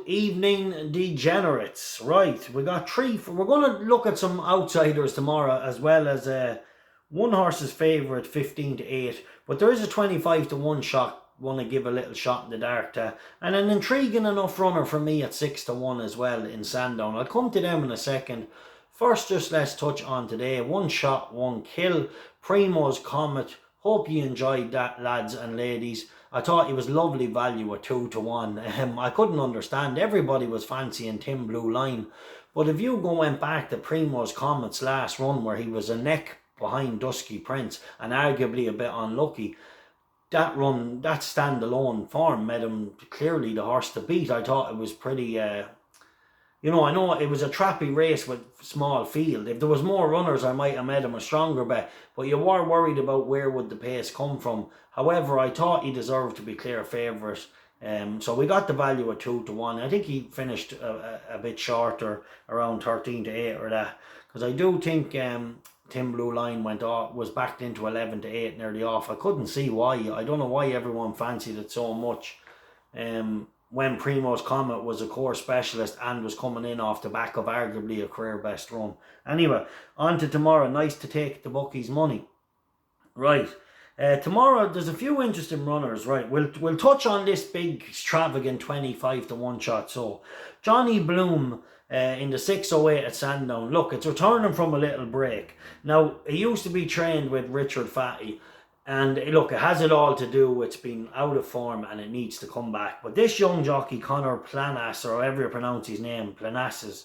Good evening, degenerates. Right, we got three. We're going to look at some outsiders tomorrow, as well as one horse's favourite, 15-8. But there is a 25-1 shot. Want to give a little shot in the dark to, and an intriguing enough runner for me at 6-1 as well in Sandown. I'll come to them in a second. First, just let's touch on today. One shot, one kill. 𝗏𝗏 Comet. Hope you enjoyed that, lads and ladies. I thought it was lovely value at 2-1. I couldn't understand. Everybody was fancying Tim Blue Line. But if you went back to 𝗏𝗏 Comet's last run, where he was a neck behind Dusky Prince and arguably a bit unlucky, that run, that standalone form made him clearly the horse to beat. I thought it was pretty... I know it was a trappy race with small field. If there was more runners, I might have made him a stronger bet. But you were worried about where would the pace come from. However, I thought he deserved to be clear favourite. So we got the value at 2-1. I think he finished a bit shorter, around 13-8 or that. Because I do think Tim Blue Line was backed into 11-8 nearly off. I couldn't see why. I don't know why everyone fancied it so much. When 𝗏𝗏 Comet was a core specialist and was coming in off the back of arguably a career best run. Anyway, on to tomorrow. Nice to take the bookies' money. Right. Tomorrow there's a few interesting runners. Right. We'll touch on this big extravagant 25-1 shot. So Johnny Bloom in the 608 at Sandown. Look, it's returning from a little break. Now, he used to be trained with Richard Fatty. And look, it has it all to do. It's been out of form and it needs to come back. But this young jockey, Connor-Planas, or however you pronounce his name, Planas,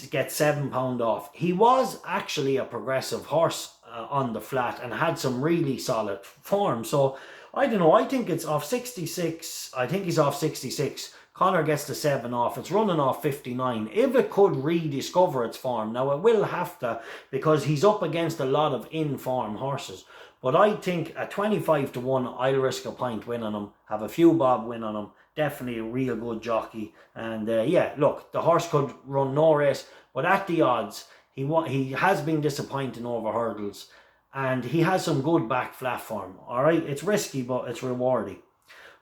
gets £7 off. He was actually a progressive horse on the flat and had some really solid form. So, I don't know, I think it's off 66. I think he's off 66. Connor gets the 7 off. It's running off 59. If it could rediscover its form, now it will have to, because he's up against a lot of in-form horses. But I think at 25-1, I'll risk a point win on him. Have a few bob win on him. Definitely a real good jockey. And yeah, look, the horse could run no race. But at the odds, he has been disappointing over hurdles. And he has some good back flat form. Alright, it's risky, but it's rewarding.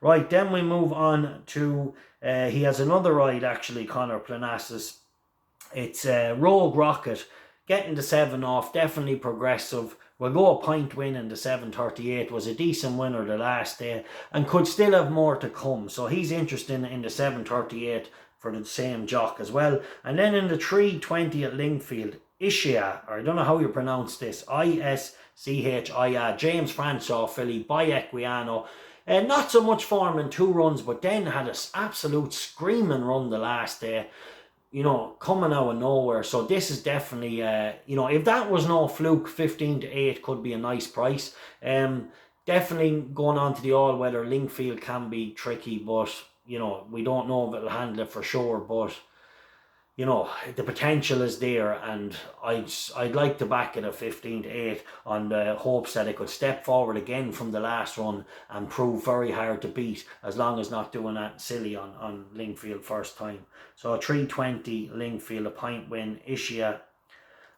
Right, then we move on to... he has another ride, actually, Connor-Planas. It's Rogue Rocket. Getting the 7 off. Definitely progressive. We'll go a point win in the 738. Was a decent winner the last day and could still have more to come. So he's interested in the 738 for the same jock as well. And then in the 320 at Lingfield, 𝗙𝗂𝗂𝗏, or I don't know how you pronounce this, 𝗚𝗏𝗂𝗏𝗏, James Francois filly by Equiano. Not so much form in 2 runs, but then had an absolute screaming run the last day. Coming out of nowhere. So this is definitely, if that was no fluke, 15-8 could be a nice price. Definitely going on to the all-weather. Lingfield can be tricky, but, we don't know if it'll handle it for sure. But, the potential is there, and I'd like to back it at 15-8 on the hopes that it could step forward again from the last run and prove very hard to beat, as long as not doing that silly on Lingfield first time. So 320 Lingfield, a point win, 𝗙𝗂𝗏.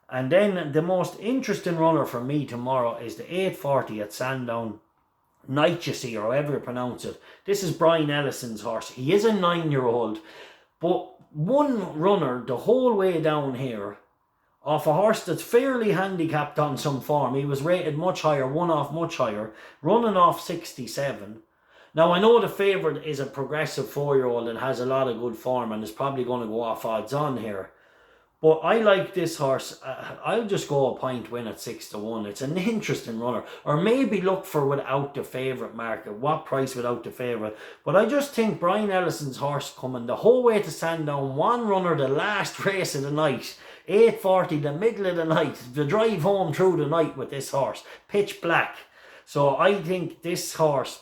And then the most interesting runner for me tomorrow is the 840 at Sandown, 𝗫𝗫, or however you pronounce it. This is Brian Ellison's horse. He is a 9-year-old, but one runner the whole way down here off a horse that's fairly handicapped on some form. He was rated much higher, one off much higher, running off 67. Now I know the favourite is a progressive 4-year-old and has a lot of good form and is probably going to go off odds on here. But I like this horse. I'll just go a point win at 6-1. It's an interesting runner. Or maybe look for without the favourite market. What price without the favourite? But I just think Brian Ellison's horse coming the whole way to Sandown. One runner the last race of the night. 840 the middle of the night. The drive home through the night with this horse. Pitch black. So I think this horse...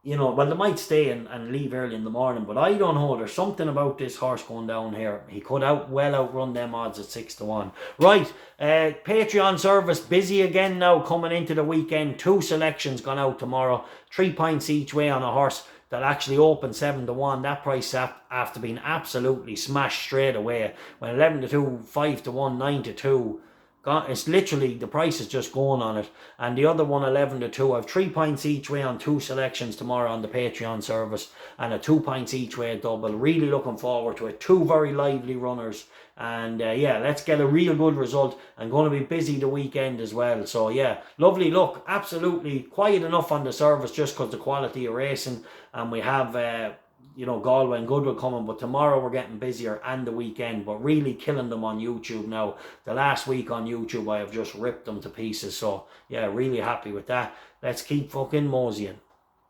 well, they might stay and leave early in the morning, but I don't know. There's something about this horse going down here. He could well outrun them odds at 6-1. Right, Patreon service busy again now coming into the weekend. 2 selections gone out tomorrow. 3 points each way on a horse that actually opened 7-1. That price after being absolutely smashed straight away. When 11-2, 5-1, 9-2. It's literally, the price is just going on it. And the other one, 11-2. I have 3 pints each way on 2 selections tomorrow on the Patreon service, and a 2 pints each way double. Really looking forward to it. 2 very lively runners. And yeah, let's get a real good result. I'm going to be busy the weekend as well. So yeah, lovely luck. Absolutely quiet enough on the service just because the quality of racing. And we have you know, Galway and Goodwood coming, but tomorrow we're getting busier and the weekend, but really killing them on YouTube now. The last week on YouTube I have just ripped them to pieces, so yeah, really happy with that. Let's keep fucking moseying.